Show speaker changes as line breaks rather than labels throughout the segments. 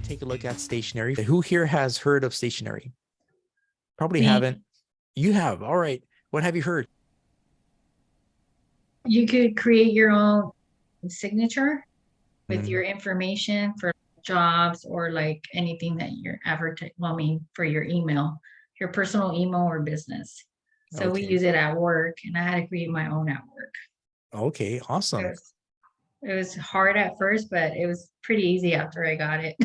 to take a look at stationery. Who here has heard of stationery? Probably
Me.
haven't. You have. All right. What have you heard?
You could create your own signature with
Mm,
your information for jobs or like anything that you're advertising. Well, I mean, for your email, your personal email or business. So we
okay.
use it at work, and I had to create my own at work.
Okay.
It
Awesome.
was, it was hard at first, but it was pretty easy after I got it.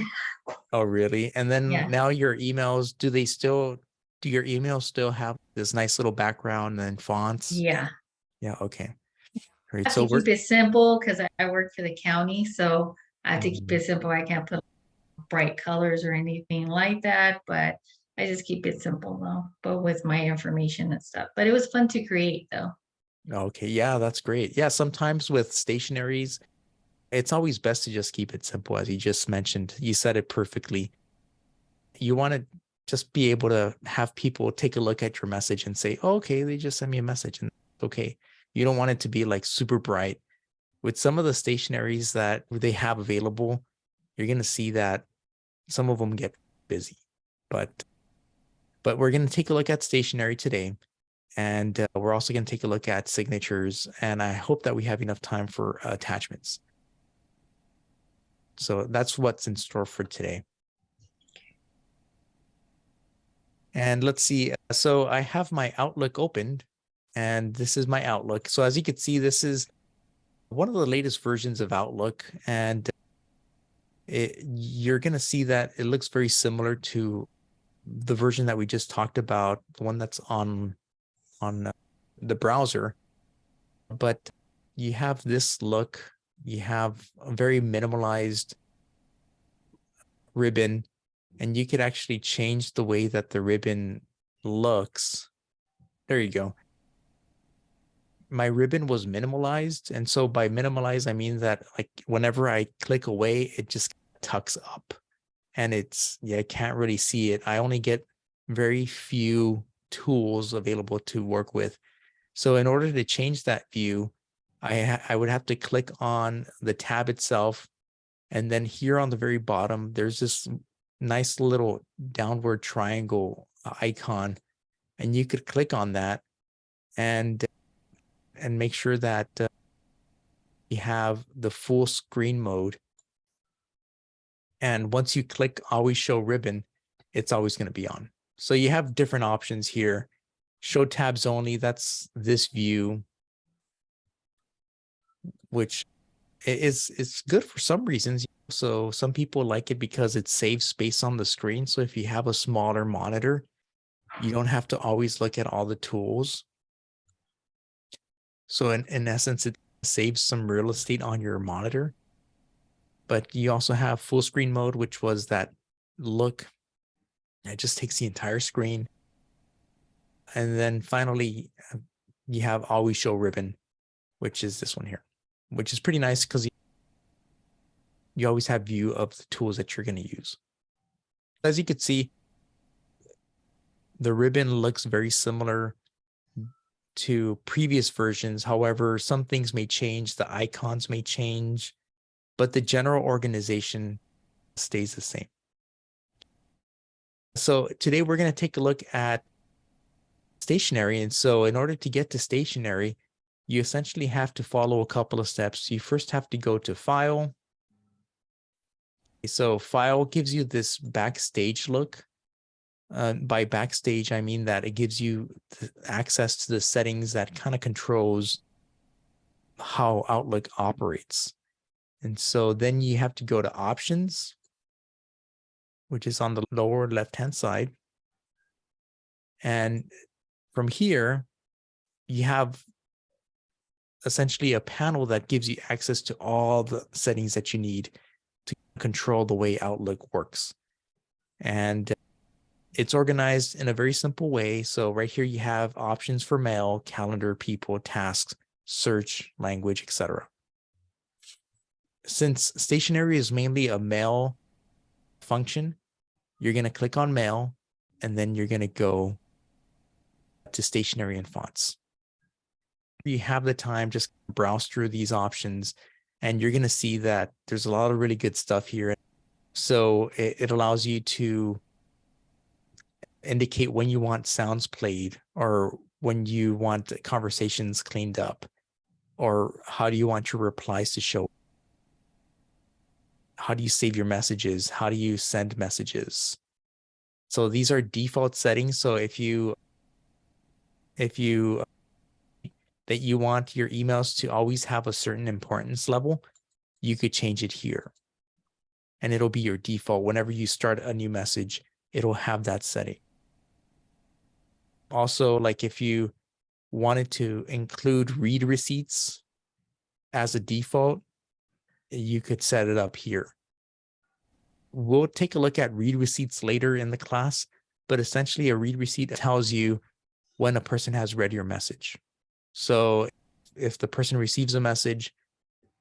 Oh, really? And then
Yeah.
now your emails, do your emails still have this nice little background and fonts?
Yeah.
Yeah. Okay. All
I
right.
have
So
to
we're,
keep it simple because I work for the county, so I have to keep
Mhm.
it simple. I can't put bright colors or anything like that, but I just keep it simple though, but with my information and stuff. But it was fun to create though.
Okay. Yeah, that's great. Yeah. Sometimes with stationaries, it's always best to just keep it simple, as you just mentioned. You said it perfectly. You want to just be able to have people take a look at your message and say, oh, okay, they just sent me a message and okay. You don't want it to be like super bright. With some of the stationaries that they have available, you're going to see that some of them get busy. But we're going to take a look at stationery today. And we're also going to take a look at signatures. And I hope that we have enough time for attachments. So that's what's in store for today. And let's see. So I have my Outlook opened, and this is my Outlook. So as you can see, this is one of the latest versions of Outlook. And you're going to see that it looks very similar to the version that we just talked about, the one that's on the browser. But you have this look, you have a very minimalized ribbon, and you could actually change the way that the ribbon looks. There you go. My ribbon was minimalized. And so by minimalized, I mean that like whenever I click away, it just tucks up and I can't really see it. I only get very few tools available to work with. So in order to change that view, I would have to click on the tab itself. And then here on the very bottom, there's this nice little downward triangle icon. And you could click on that and make sure that you have the full screen mode. And once you click always show ribbon, it's always going to be on. So you have different options here. Show tabs only, that's this view, which is good for some reasons. So some people like it because it saves space on the screen. So if you have a smaller monitor, you don't have to always look at all the tools. So in essence, it saves some real estate on your monitor. But you also have full screen mode, which was that look. It just takes the entire screen. And then finally, you have always show ribbon, which is this one here, which is pretty nice because you always have view of the tools that you're going to use. As you can see, the ribbon looks very similar to previous versions. However, some things may change, the icons may change, but the general organization stays the same. So today we're going to take a look at stationery. And so in order to get to stationery, you essentially have to follow a couple of steps. You first have to go to File. So File gives you this Backstage look. By Backstage, I mean that it gives you access to the settings that kind of controls how Outlook operates. And so then you have to go to Options, which is on the lower left-hand side. And from here, you have essentially a panel that gives you access to all the settings that you need to control the way Outlook works. And it's organized in a very simple way. So right here, you have options for mail, calendar, people, tasks, search, language, etc. Since stationery is mainly a mail function, you're going to click on mail, and then you're going to go to stationery and fonts. You have the time, just browse through these options, and you're going to see that there's a lot of really good stuff here. So it allows you to indicate when you want sounds played, or when you want conversations cleaned up, or how do you want your replies to show. How do you save your messages? How do you send messages? So these are default settings. So if you that you want your emails to always have a certain importance level, you could change it here. And it'll be your default. Whenever you start a new message, it'll have that setting. Also, like if you wanted to include read receipts as a default, you could set it up here. We'll take a look at read receipts later in the class, but essentially a read receipt tells you when a person has read your message. So if the person receives a message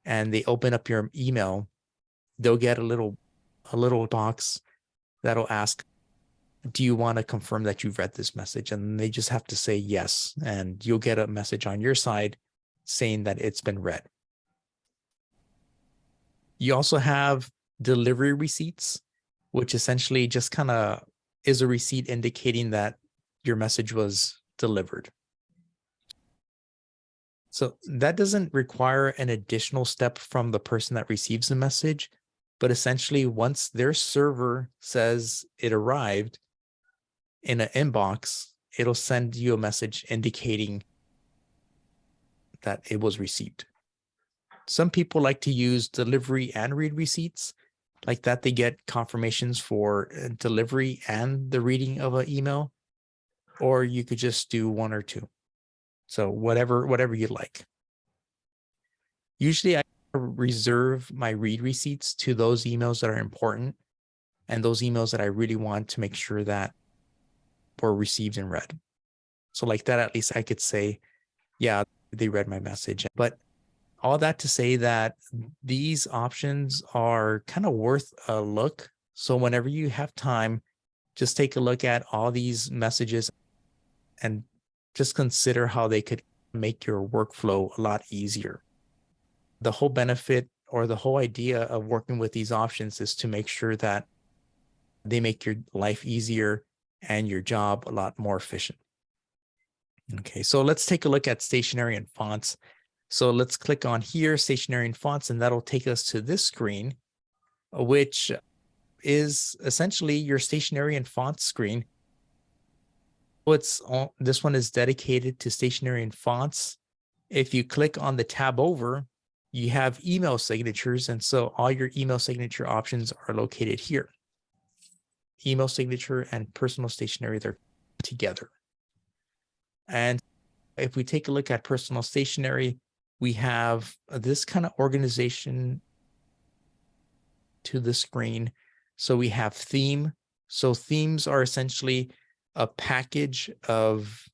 and they open up your email, they'll get a little box that'll ask, do you want to confirm that you've read this message? And they just have to say yes, and you'll get a message on your side saying that it's been read. You also have delivery receipts, which essentially just kind of is a receipt indicating that your message was delivered. So that doesn't require an additional step from the person that receives the message, but essentially once their server says it arrived in an inbox, it'll send you a message indicating that it was received. Some people like to use delivery and read receipts. Like that, they get confirmations for delivery and the reading of an email, or you could just do one or two. So whatever you like. Usually I reserve my read receipts to those emails that are important and those emails that I really want to make sure that were received and read. So like that, at least I could say, yeah, they read my message. But all that to say that these options are kind of worth a look. So whenever you have time, just take a look at all these messages and just consider how they could make your workflow a lot easier. The whole benefit or the whole idea of working with these options is to make sure that they make your life easier and your job a lot more efficient. Okay, so let's take a look at stationery and fonts. So let's click on here, stationery and fonts, and that'll take us to this screen, which is essentially your stationery and font screen. This one is dedicated to stationery and fonts. If you click on the tab over, you have email signatures. And so all your email signature options are located here. Email signature and personal stationery, they're together. And if we take a look at personal stationery, we have this kind of organization to the screen. So we have theme. So themes are essentially a package of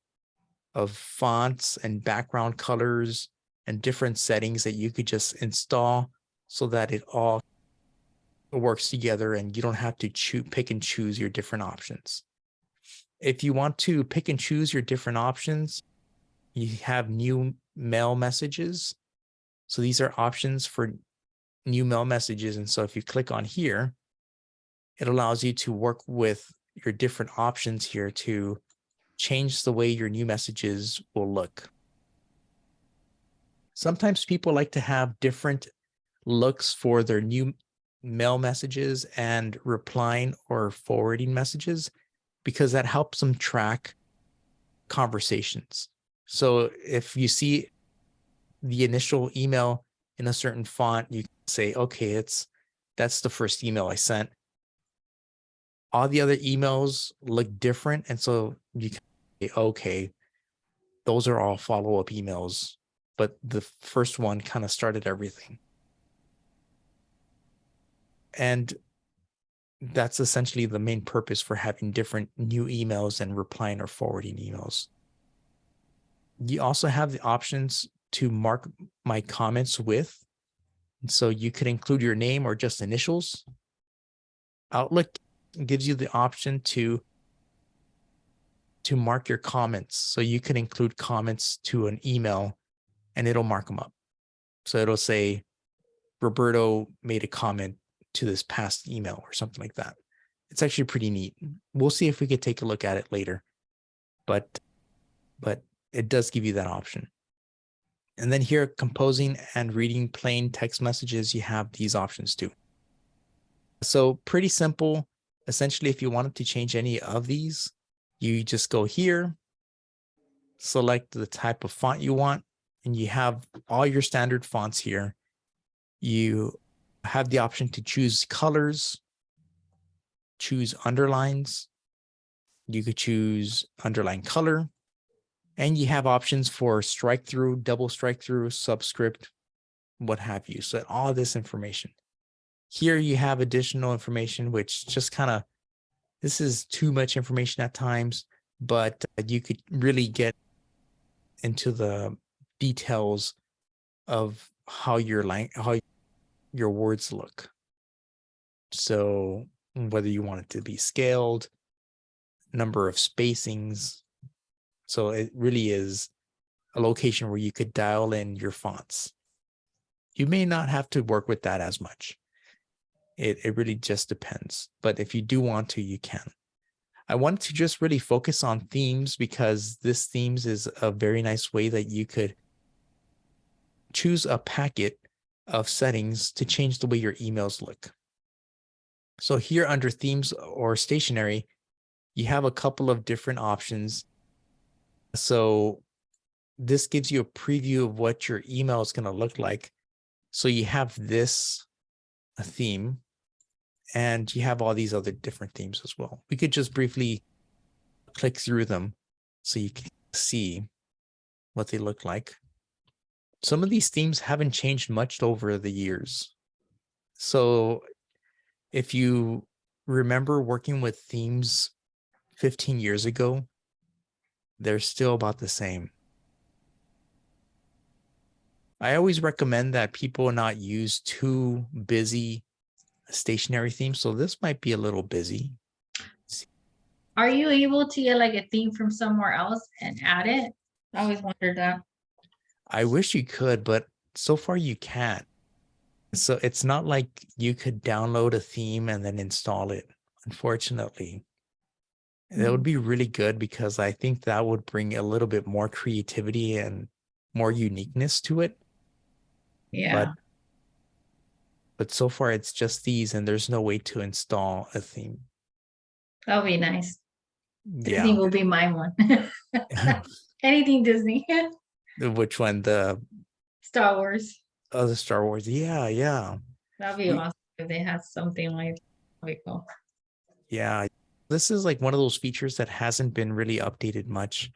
fonts and background colors and different settings that you could just install so that it all works together and you don't have to pick and choose your different options. If you want to pick and choose your different options, you have new mail messages. So these are options for new mail messages. And so if you click on here, it allows you to work with your different options here to change the way your new messages will look. Sometimes people like to have different looks for their new mail messages and replying or forwarding messages because that helps them track conversations. So if you see the initial email in a certain font, you can say, okay, that's the first email I sent. All the other emails look different. And so you can say, okay, those are all follow-up emails, but the first one kind of started everything. And that's essentially the main purpose for having different new emails and replying or forwarding emails. You also have the options to mark my comments with. So you could include your name or just initials. Outlook gives you the option to mark your comments. So you can include comments to an email and it'll mark them up. So it'll say, Roberto made a comment to this past email or something like that. It's actually pretty neat. We'll see if we could take a look at it later, but it does give you that option. And then here, composing and reading plain text messages, you have these options too. So pretty simple. Essentially, if you wanted to change any of these, you just go here, select the type of font you want, and you have all your standard fonts here. You have the option to choose colors, choose underlines. You could choose underline color, and you have options for strike through, double strike through, subscript, what have you. So all this information. Here you have additional information, which just kind of, this is too much information at times, but you could really get into the details of how how your words look. So whether you want it to be scaled, number of spacings. So it really is a location where you could dial in your fonts. You may not have to work with that as much. It really just depends. But if you do want to, you can. I wanted to just really focus on themes because this themes is a very nice way that you could choose a packet of settings to change the way your emails look. So here under themes or stationery, you have a couple of different options. So this gives you a preview of what your email is going to look like. So you have this theme, and you have all these other different themes as well. We could just briefly click through them so you can see what they look like. Some of these themes haven't changed much over the years. So if you remember working with themes 15 years ago, they're still about the same. I always recommend that people not use too busy stationary themes. So this might be a little busy.
Are you able to get like a theme from somewhere else and add it? I always wondered that.
I wish you could, but so far you can't. So it's not like you could download a theme and then install it, unfortunately. That would be really good because I think that would bring a little bit more creativity and more uniqueness to it.
Yeah,
But so far it's just these, and there's no way to install a theme.
that'll be nice. Disney
Yeah.
will be my one. Anything Disney.
Which one? The
Star Wars.
other Star Wars? Yeah, yeah.
That'd be awesome if they had something like that'd be cool.
Yeah. This is like one of those features that hasn't been really updated much.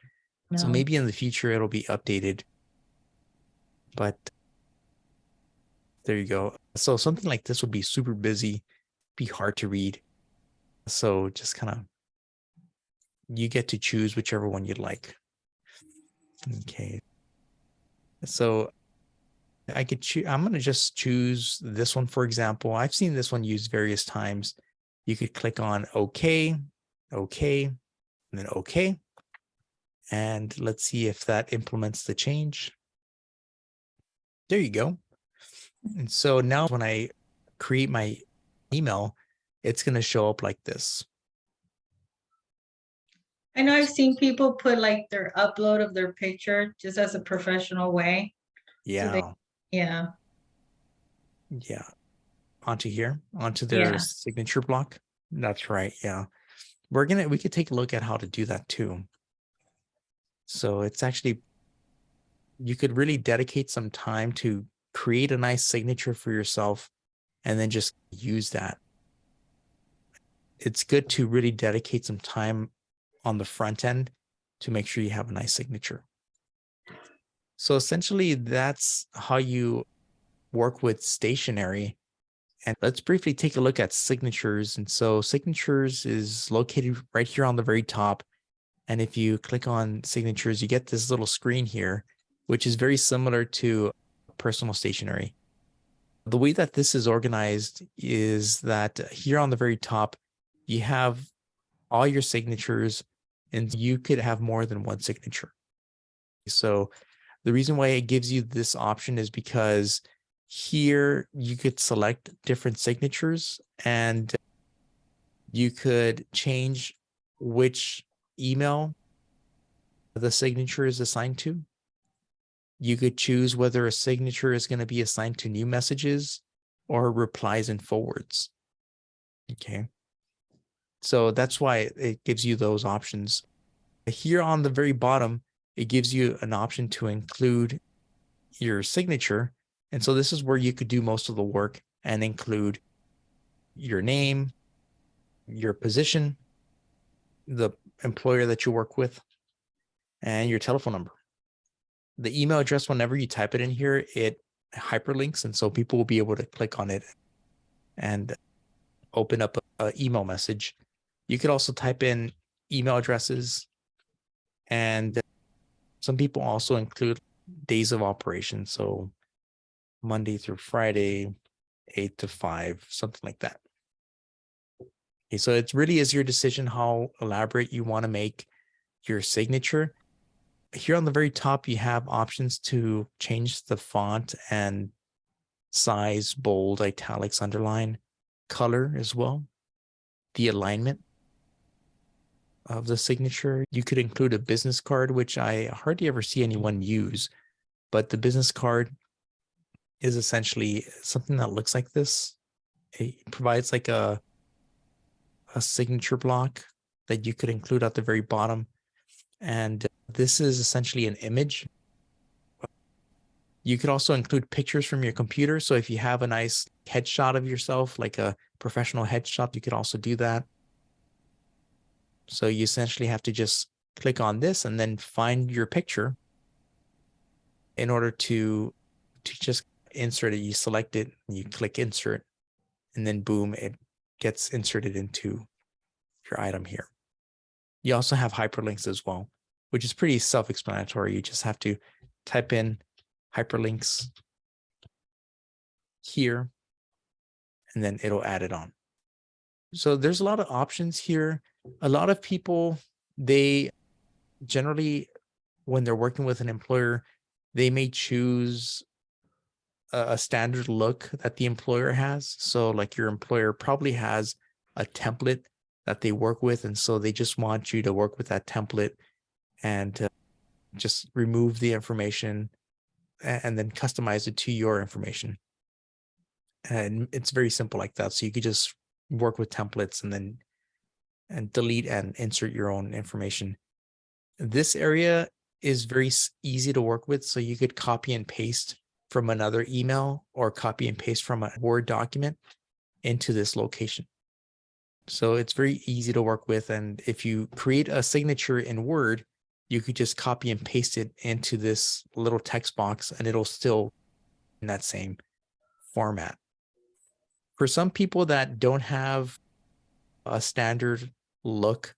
So
No.
maybe in the future it'll be updated. But there you go. So something like this would be super busy, be hard to read. So just kind of, you get to choose whichever one you'd like. Okay. So I could choose, I'm going to just choose this one, for example. I've seen this one used various times. You could click on OK, OK, and then OK. And let's see if that implements the change. There you go. And so now when I create my email, it's going to show up like this.
I know I've seen people put like their upload of their picture just as a professional way.
Yeah.
Yeah.
Yeah. Onto here, onto their
Yeah.
signature block. That's right. Yeah. We could take a look at how to do that too. So it's actually, you could really dedicate some time to create a nice signature for yourself and then just use that. It's good to really dedicate some time on the front end to make sure you have a nice signature. So essentially that's how you work with stationery. And let's briefly take a look at signatures. And so signatures is located right here on the very top. And if you click on signatures, you get this little screen here, which is very similar to personal stationery. The way that this is organized is that here on the very top, you have all your signatures, and you could have more than one signature. So the reason why it gives you this option is because Here, you could select different signatures and you could change which email the signature is assigned to. You could choose whether a signature is going to be assigned to new messages or replies and forwards. Okay. So that's why it gives you those options. Here on the very bottom, it gives you an option to include your signature. And so this is where you could do most of the work and include your name, your position, the employer that you work with, and your telephone number. The email address, whenever you type it in here, it hyperlinks. And so people will be able to click on it and open up an email message. You could also type in email addresses, and some people also include days of operation. So Monday through Friday, 8 to 5, something like that. Okay, so it really is your decision how elaborate you want to make your signature. Here on the very top, you have options to change the font and size, bold, italics, underline, color as well, the alignment of the signature. You could include a business card, which I hardly ever see anyone use, but the business card is essentially something that looks like this. It provides like a signature block that you could include at the very bottom. And this is essentially an image. You could also include pictures from your computer. So if you have a nice headshot of yourself, like a professional headshot, you could also do that. So you essentially have to just click on this and then find your picture in order to just insert it. You select it, and you click insert, and then boom, it gets inserted into your item here. You also have hyperlinks as well, which is pretty self-explanatory. You just have to type in hyperlinks here, and then it'll add it on. So there's a lot of options here. A lot of people, they generally, when they're working with an employer, they may choose a standard look that the employer has. So like your employer probably has a template that they work with. And so they just want you to work with that template and just remove the information and then customize it to your information. And it's very simple like that. So you could just work with templates and then delete and insert your own information. This area is very easy to work with. So you could copy and paste from another email or copy and paste from a Word document into this location. So it's very easy to work with. And if you create a signature in Word, you could just copy and paste it into this little text box and it'll still in that same format. For some people that don't have a standard look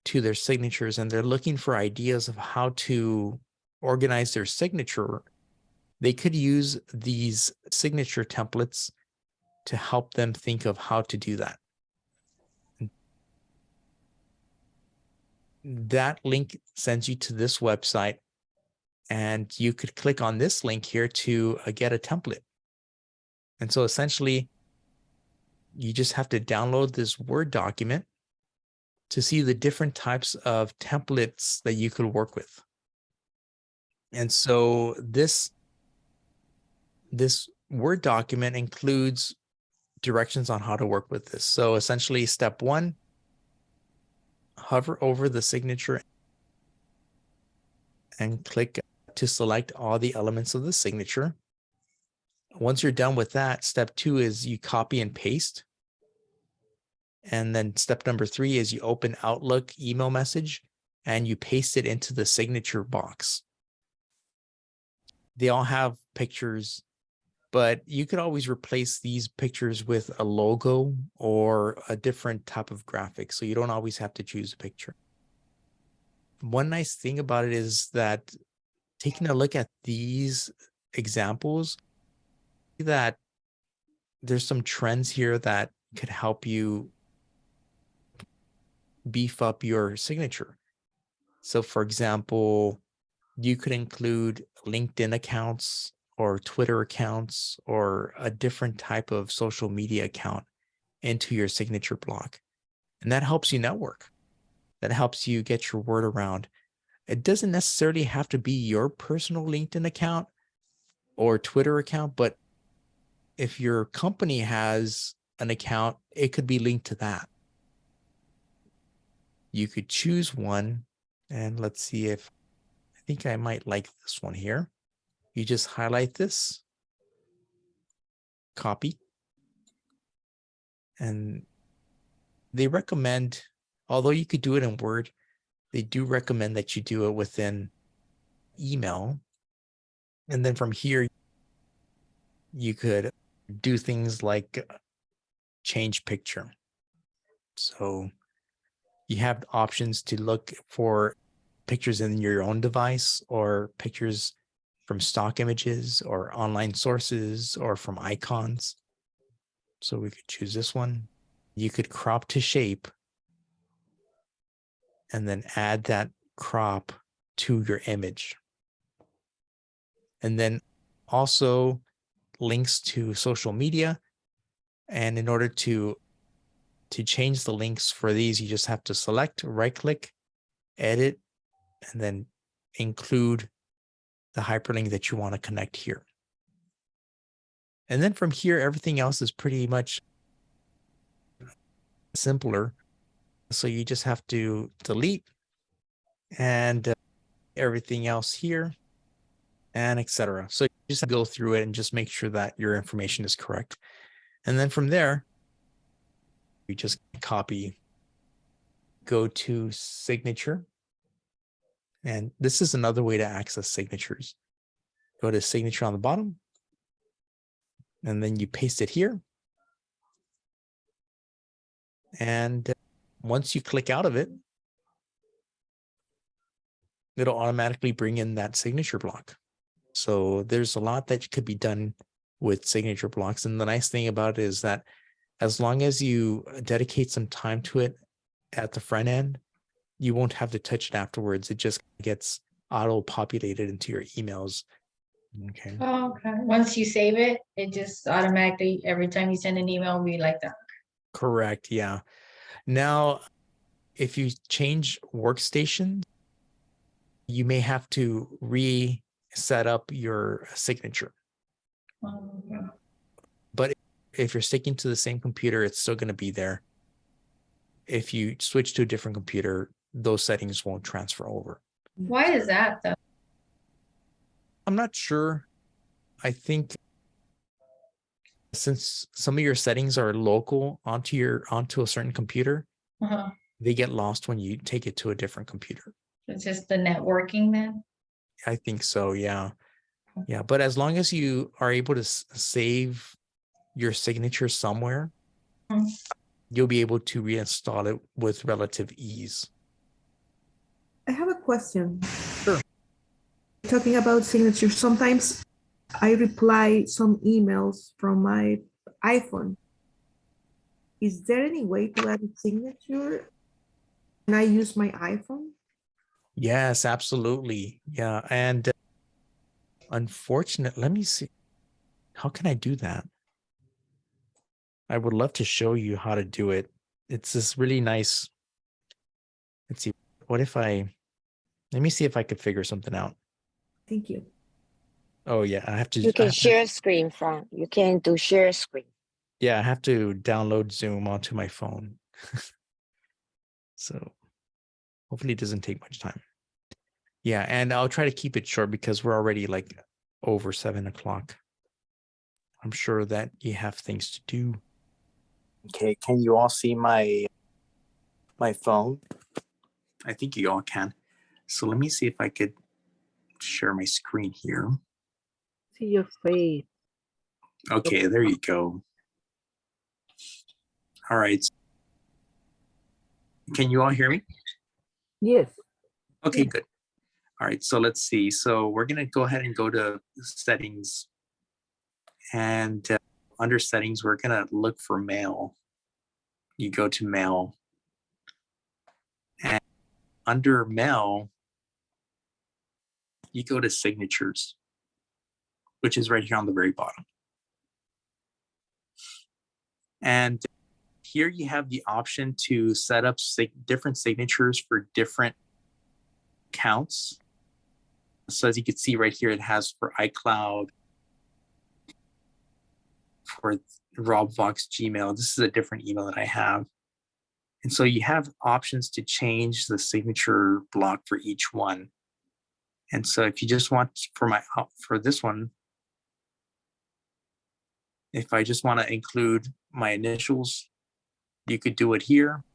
to their signatures and they're looking for ideas of how to organize their signature, they could use these signature templates to help them think of how to do that. That link sends you to this website, and you could click on this link here to get a template. And so essentially, you just have to download this Word document to see the different types of templates that you could work with. And so this Word document includes directions on how to work with this. So essentially, step 1, hover over the signature and click to select all the elements of the signature. Once you're done with that, step 2 is you copy and paste. And then step number 3 is you open Outlook email message and you paste it into the signature box. They all have pictures, but you could always replace these pictures with a logo or a different type of graphic. So you don't always have to choose a picture. One nice thing about it is that taking a look at these examples, that there's some trends here that could help you beef up your signature. So for example, you could include LinkedIn accounts or Twitter accounts or a different type of social media account into your signature block. And that helps you network. That helps you get your word around. It doesn't necessarily have to be your personal LinkedIn account or Twitter account, but if your company has an account, it could be linked to that. You could choose one, and let's see if I think I might like this one here. You just highlight this, copy, and they recommend, although you could do it in Word, they do recommend that you do it within email. And then from here, you could do things like change picture. So you have options to look for pictures in your own device or pictures from stock images or online sources or from icons. So we could choose this one. You could crop to shape and then add that crop to your image. And then also links to social media. And in order to change the links for these, you just have to select, right click, edit, and then include the hyperlink that you want to connect here. And then from here, everything else is pretty much simpler. So you just have to delete and everything else here and etc. So you just go through it and just make sure that your information is correct. And then from there, you just copy, go to signature. And this is another way to access signatures. Go to signature on the bottom, and then you paste it here. And once you click out of it, it'll automatically bring in that signature block. So there's a lot that could be done with signature blocks. And the nice thing about it is that as long as you dedicate some time to it at the front end, you won't have to touch it afterwards. It just gets auto populated into your emails. Okay.
Oh, okay. Once you save it, it just automatically, every time you send an email, we like that.
Correct. Yeah. Now, if you change workstation, you may have to reset up your signature.
Okay.
But if you're sticking to the same computer, it's still going to be there. If you switch to a different computer, those settings won't transfer over.
Why is that though?
I'm not sure. I think since some of your settings are local onto a certain computer,
Uh-huh.
they get lost when you take it to a different computer.
It's just the networking then?
I think so. Yeah. Yeah. But as long as you are able to save your signature somewhere,
Mhm.
you'll be able to reinstall it with relative ease.
I have a question.
Sure.
Talking about signatures, sometimes I reply some emails from my iPhone. Is there any way to add a signature when I use my iPhone?
Yes, absolutely. Yeah. And unfortunately, let me see. How can I do that? I would love to show you how to do it. It's this really nice. Let's see. What if let me see if I could figure something out.
Thank you.
Oh yeah, I have to.
You can share screen from. You can do share screen.
Yeah, I have to download Zoom onto my phone. So hopefully it doesn't take much time. Yeah, and I'll try to keep it short because we're already like over 7 o'clock. I'm sure that you have things to do. Okay, can you all see my phone? I think you all can. So let me see if I could share my screen here.
See your face.
Okay, there you go. All right. Can you all hear me?
Yes.
Okay,
Yeah.
good. All right, so let's see. So we're going to go ahead and go to settings. And under settings, we're going to look for mail. You go to mail. And under mail, you go to signatures. which is right here on the very bottom. And here you have the option to set up different signatures for different accounts. So as you can see right here, it has for iCloud, for Robvox Gmail. This is a different email that I have. And so you have options to change the signature block for each one. And so if you just want for this one, if I just want to include my initials, you could do it here.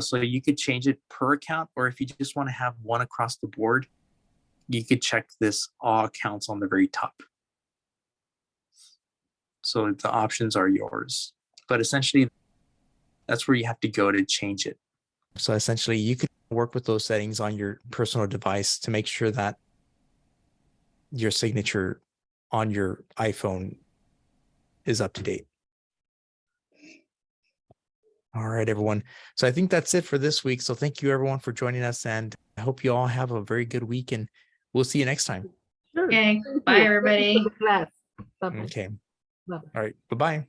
So you could change it per account, or if you just want to have one across the board, you could check this all accounts on the very top. So the options are yours, but essentially that's where you have to go to change it. So essentially you could work with those settings on your personal device to make sure that your signature on your iPhone is up to date. All right, everyone. So I think that's it for this week. So thank you everyone for joining us, and I hope you all have a very good week, and we'll see you next time.
Sure.
Okay,
Thank
bye
you.
everybody.
Thank you for the class. Bye-bye.
Okay.
Bye-bye.
All right. Bye-bye.